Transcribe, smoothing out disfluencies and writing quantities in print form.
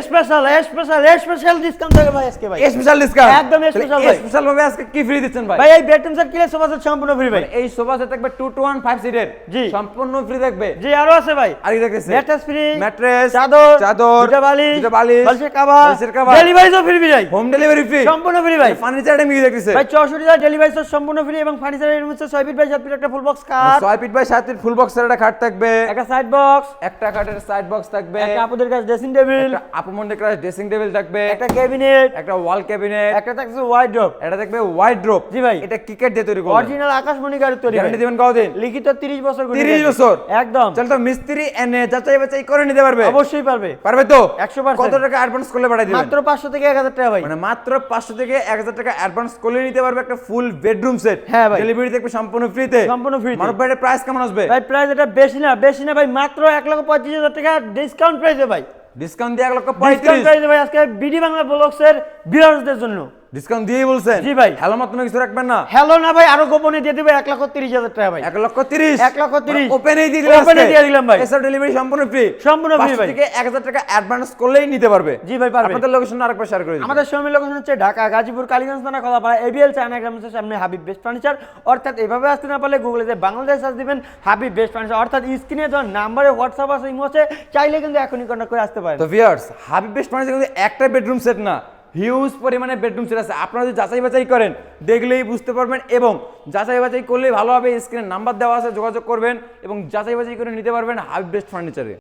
Special discount থাকে ভাই আজকে ভাই। স্পেশাল ডিসকাউন্ট একদম স্পেশাল ভাই। স্পেশাল ভাবে আজকে কি ফ্রি দিচ্ছেন ভাই? ভাই এই বেডরুম সেট কিনে সোফা সেট সম্পূর্ণ ফ্রি ভাই। এই সোফা সেট থাকবে 2 to 1 5 সিটের, জি সম্পূর্ণ ফ্রি থাকবে। জি আরো আছে ভাই। আর কি দেখতেছেন? ম্যাট্রেস ফ্রি, ম্যাট্রেস, চাদর, চাদর, দুটো বালিশ, বালিশের কভার, ডেলিভারিও ফ্রি ভাই। হোম ডেলিভারি ফ্রি, সম্পূর্ণ ফ্রি ভাই। ফার্নিচার আইটেম কি দেখতেছেন ভাই 64,000 ডেলিভারি চার্জ সম্পূর্ণ ফ্রি এবং ফার্নিচার আইটেম হচ্ছে 6 ফিট বাই 7 ফিট একটা ফুল বক্স খাট, 6 ফিট বাই 7 ফিট ফুল বক্সের একটা খাট থাকবে, একটা সাইড বক্স, একটা খাটের সাইড বক্স থাকবে, একটা আপুদের কাছে ড্রেসিং টেবিল, একটা আপুমন্ডে ক্লাস ড্রেসিং টেবিল থাকবে, একটা ক্যাবিনেট, একটা ওয়াল ক্যাবিনেট, একটা থাকছে ওয়াইড্রপ। এটা থাকবে ওয়াইড্রোপ। জি ভাই। এটা কিকেট দিয়ে তৈরি করবেন, অরিজিনাল আকাশমণি গাড়ি তৈরি। গ্যারান্টি দিবেন কতদিন? লিখিত 30 বছর। 30 বছর একদম। চল তো মিস্ত্রি এনে যাচাই বাছাই করে নিতে পারবে? অবশ্যই পারবে। পারবে তো? 100%। কত টাকা অ্যাডভান্স করলে পাঠিয়ে দিবেন? মাত্র 500 থেকে 1000 টাকা ভাই। মানে মাত্র 500 থেকে 1000 টাকা অ্যাডভান্স করলে নিতে পারবে একটা ফুল বেডরুম সেট। হ্যাঁ ভাই। ডেলিভারি থাকবে সম্পূর্ণ ফ্রিতে। সম্পূর্ণ ফ্রি। মানব ভাইয়ের প্রাইস কেমন আসবে? ভাই প্রাইস এটা বেশি না ভাই, মাত্র 1,35,000 টাকা ডিসকাউন্ট প্রাইসে ভাই। ডিসকাউন্ট দিয়ে ডিসকাউন্ট 1,35,000 প্রাইসে ভাই আজকে বিডি বাংলা ব্লগসের ভিউয়ারদের জন্য। ডিসকাউন্ট দিয়েই বলছেন? জি ভাই। হ্যালো মাত্র কিছু রাখবেন না? হ্যালো না ভাই, আরো গোপনে দিয়ে দেব 1,30,000 টাকা ভাই। 1,30,000 1,30,000 ওপেনই দিয়ে দিলাম। ওপেনে দিয়ে দিলাম ভাই। এসব ডেলিভারি সম্পূর্ণ ফ্রি। সম্পূর্ণ ফ্রি ভাই। 500 থেকে 1000 টাকা অ্যাডভান্স করলেই নিতে পারবে। জি ভাই পারবে। আপনাদের লোকেশন আরেকবার শেয়ার করে দিন। আমাদের শোরুমের লোকেশন হচ্ছে ঢাকা গাজীপুর কালীগঞ্জ থানা কলাপাড়া এবিএল চায়না গ্রামের সামনে হাবিব বেস্ট ফার্নিচার। অর্থাৎ এভাবে আসতে না পারলে গুগলে যে বাংলাদেশ সার্চ দিবেন হাবিব বেস্ট ফার্নিচার, অর্থাৎ স্ক্রিনে যখন নাম্বারে হোয়াটসঅ্যাপ আছে ইমো আছে, চাইলে কিন্তু এখনই কন্টাক্ট করে আসতে পারেন। তো ভিউয়ার্স, হাবিব বেস্ট ফার্নিচার কিন্তু একটা বেডরুম সেট না, হিউজ পরিমাণে বেডরুম সেট আছে। আপনারা যদি যাচাই বাছাই করেন দেখলেই বুঝতে পারবেন, এবং যাচাই বাছাই করলেই ভালো হবে। স্ক্রিনে নাম্বার দেওয়া আছে, যোগাযোগ করবেন এবং যাচাই বাছাই করে নিতে পারবেন হাবিব বেস্ট ফার্নিচারে।